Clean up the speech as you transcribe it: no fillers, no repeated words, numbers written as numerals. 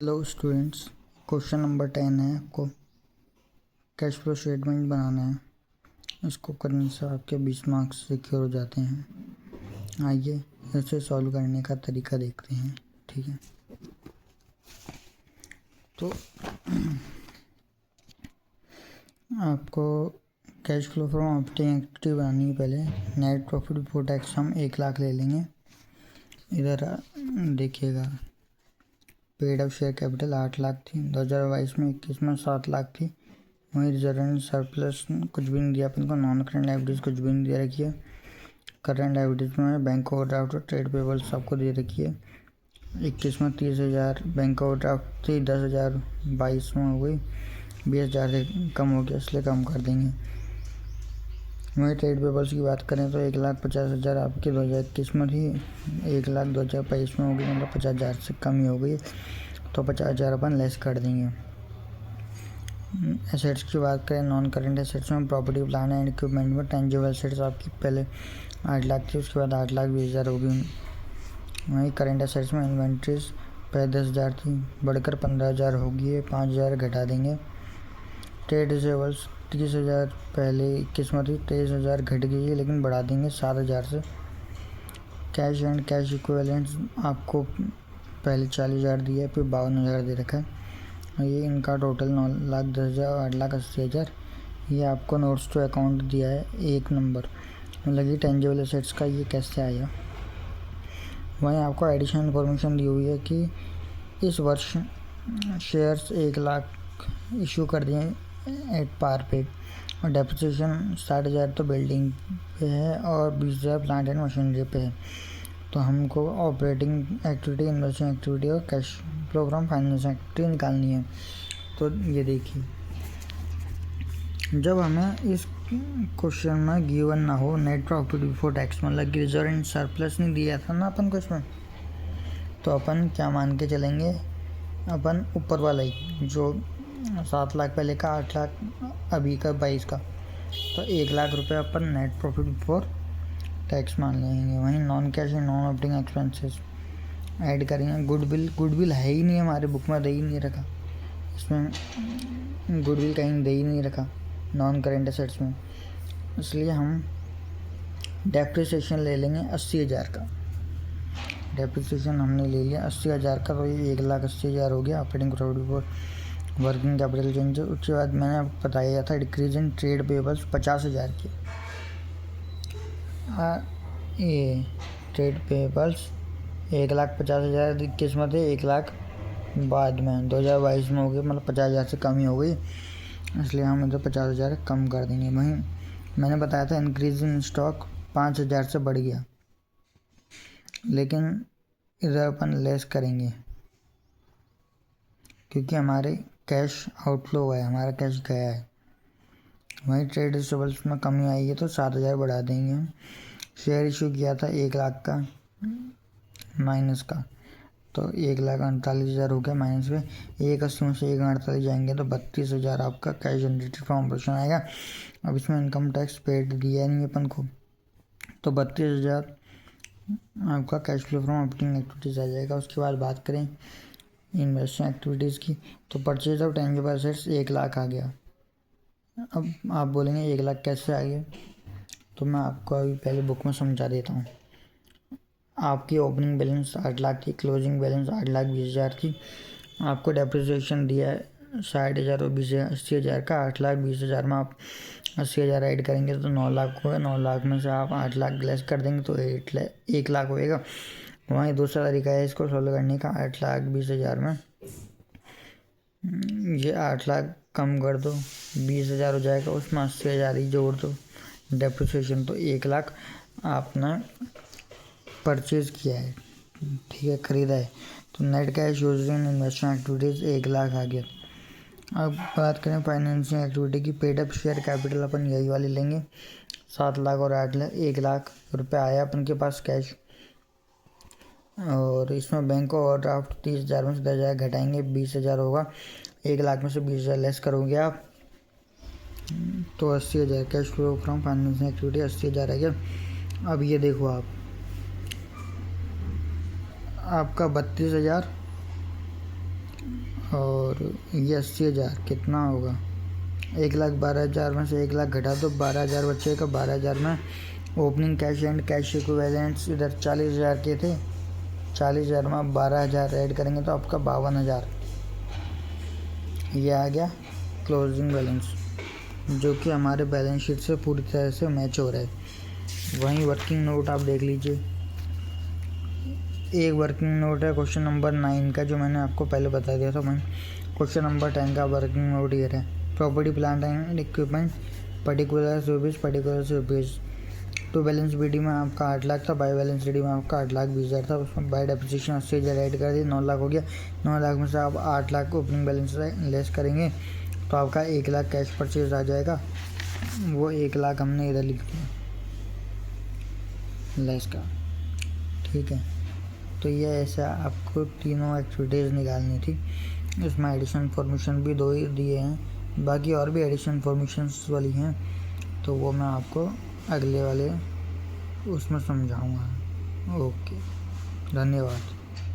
Hello students, question number 10 है। आपको cash flow statement बनाना है। इसको करने से आपके 20 मार्क्स सिक्योर हो जाते हैं। आइए इसे सॉल्व करने का तरीका देखते हैं। ठीक है, तो आपको cash flow from operating activity बनानी है। पहले नेट प्रॉफिट बिफोर टैक्स हम 1 लाख ले लेंगे। इधर देखिएगा, paid up share capital 8 lakh थी 2022 में, 21 में 7 लाख थी। वहीं रिजर्व एंड सरप्लस कुछ भी नहीं दिया अपन को। नॉन करेंट लायबिलिटीज़ कुछ भी नहीं दे रखी है। करंट लायबिलिटीज़ में बैंक ओवरड्राफ्ट और ट्रेड पेबल्स सबको दे रखी है। 21 में 30,000 बैंक ओवरड्राफ्ट थी, 10,000 22 में हो गई, 20,000 से कम हो गया इसलिए कम कर देंगे। वहीं ट्रेड पेबल्स की बात करें तो 1,50,000 आपकी 2021 में थी, 1,00,000 2022 में हो गई, मतलब 50,000 से कम ही हो गई, तो 50,000 अपन लेस कर देंगे। एसेट्स की बात करें, नॉन करेंट एसेट्स में प्रॉपर्टी प्लान एंड इक्विपमेंट में टेंजिबल एसेट्स आपकी पहले 8 लाख थी, उसके बाद 8,20,000 हो गई। वहीं करेंट एसेट्स में इन्वेंट्रीज पहले 10,000 थी, बढ़कर 15,000 हो गई है, 5,000 घटा देंगे। ट्रेड रिसीवेबल्स 30,000 पहले 21 में थी, 23,000 घट गई है लेकिन बढ़ा देंगे 7,000 से। कैश एंड कैश इक्विवेलेंट्स आपको पहले 40,000 दिया है, फिर 52,000 दे रखा है। ये इनका टोटल 9,10,000 8,80,000। ये आपको नोट्स टू अकाउंट दिया है 1 नंबर, मतलब कि टेंजिबल एसेट्स का ये कैसे आया। वहीं आपको एडिशनल इन्फॉर्मेशन दी हुई है कि इस वर्ष शेयर्स 1 लाख इशू कर दिए एट पार पे, और डेप्रिसिएशन 60,000 तो बिल्डिंग पे है और 20,000 प्लांट एंड मशीनरी पे है। तो हमको ऑपरेटिंग एक्टिविटी, इन्वेस्टिंग एक्टिविटी और cash flow from financing activity निकालनी है। तो ये देखिए, जब हमें इस क्वेश्चन में गिवन ना हो नेट प्रॉफिट बिफोर टैक्स, मतलब कि रिजर्व एंड सरप्लस नहीं दिया था ना अपन को इसमें, तो अपन क्या मान के चलेंगे, अपन ऊपर वाला ही जो 7 लाख पहले का, 8 लाख अभी का 22 का, तो 1 लाख रुपये अपन नेट प्रॉफिट बिफोर टैक्स मान लेंगे। वहीं non cash and non operating expenses add करेंगे। गुडविल है ही नहीं, हमारे बुक में दे ही नहीं रखा, इसमें गुडविल कहीं दे ही नहीं रखा नॉन करेंट एसेट्स में, इसलिए हम डेप्रिसिएशन ले लेंगे 80,000 का। डेप्रिसिएशन हमने ले लिया 80,000 का, तो ये 1,80,000 हो गया operating profit before working capital change. उसके बाद मैंने आपको बताया था डिक्रीज इन ट्रेड पेबल्स 50,000 की। ये ट्रेड पेबल्स 1,50,000 21 में थे, 1 लाख बाद में 2022 में हो गई, मतलब 50,000 से कम ही हो गई, इसलिए हम इधर 50,000 कम कर देंगे। वहीं मैंने बताया था इंक्रीज इन स्टॉक 5,000 से बढ़ गया, लेकिन इधर अपन लेस करेंगे क्योंकि हमारे कैश आउटफ्लो हुआ है, हमारा कैश गया है। वहीं ट्रेड रिसीवेबल्स में कमी आई है तो 7,000 बढ़ा देंगे हम। शेयर इशू किया था 1 लाख का माइनस का, तो 1,48,000 हो गया माइनस में। 1,80 में से 1,48 जाएंगे तो 32,000 आपका कैश जनरेटेड फ्रॉम ऑपरेशन आएगा। अब इसमें इनकम टैक्स पेड दिया नहीं अपन को, तो 32,000 आपका cash flow from operating activities आ जाएगा। उसके बाद बात करें इन्वेस्टिंग एक्टिविटीज़ की, तो purchase of tangible assets 1 lakh आ गया। अब आप बोलेंगे 1 लाख कैसे आ गया, तो मैं आपको अभी पहले बुक में समझा देता हूँ। आपकी ओपनिंग बैलेंस 8 लाख थी, क्लोजिंग बैलेंस 8,20,000 थी। आपको डेप्रिसिएशन दिया है 60,000 और 80,000 का। 8,20,000 में आप 80,000 ऐड करेंगे तो 9 लाख होगा। 9 लाख में से आप 8 लाख लेस कर देंगे तो 1 लाख होएगा। वहीं दूसरा तरीका है इसको सॉल्व करने का। 8,20,000 में ये 8 लाख कम कर दो, 20,000 हो जाएगा, उसमें 80,000 ही जोड़ दो डेप्रिसिएशन, तो 1 लाख आपने परचेज़ किया है, ठीक है, ख़रीदा है। तो net cash used in investment activities 1 lakh आ गया। अब बात करें फाइनेंसिंग एक्टिविटी की, पेड अप शेयर कैपिटल अपन यही वाली लेंगे, 7 लाख और 8 लाख, 1 लाख रुपये आया अपन के पास कैश। और इसमें बैंक ओवरड्राफ्ट 30,000 में से 10,000 घटाएंगे, 20,000 होगा। 1 लाख में से 20,000 लेस करोगे आप तो 80,000 cash flow from financing activity 80,000 आ गया। अब ये देखो, आपका 32,000 और ये 80,000 कितना होगा? 1,12,000 में से 1,00,000 घटा तो 12,000 बचेगा। 12,000 में opening cash and cash equivalents इधर 40,000 के थे। 40,000 में आप 12,000 ऐड करेंगे तो आपका 52,000 ये आ गया क्लोजिंग बैलेंस, जो कि हमारे बैलेंस शीट से पूरी तरह से मैच हो रहा है। वहीं वर्किंग नोट आप देख लीजिए, एक वर्किंग नोट है क्वेश्चन नंबर 9 का, जो मैंने आपको पहले बता दिया था। मैं क्वेश्चन नंबर 10 का वर्किंग नोट ये है। Property plant and equipment particular rupees. To balance BD में आपका 8 लाख था, बाई बैलेंस डी में आपका 8,20,000 था। उसमें बाई डेप्रिसिएशन 80,000 ऐड कर दिए, 9 लाख हो गया। 9 लाख में से आप 8 लाख ओपनिंग बैलेंस लेस करेंगे तो आपका 1 लाख कैश परचेज आ जाएगा। वो 1 लाख हमने इधर लिख दिया लेस का, ठीक है। तो ये ऐसा आपको तीनों एक्टिविटीज़ निकालनी थी। इसमें एडिशन इन्फॉर्मेशन भी 2 ही दिए हैं, बाकी और भी एडिशन इन्फॉर्मेशंस वाली हैं, तो वो मैं आपको अगले वाले उसमें समझाऊंगा। ओके, धन्यवाद।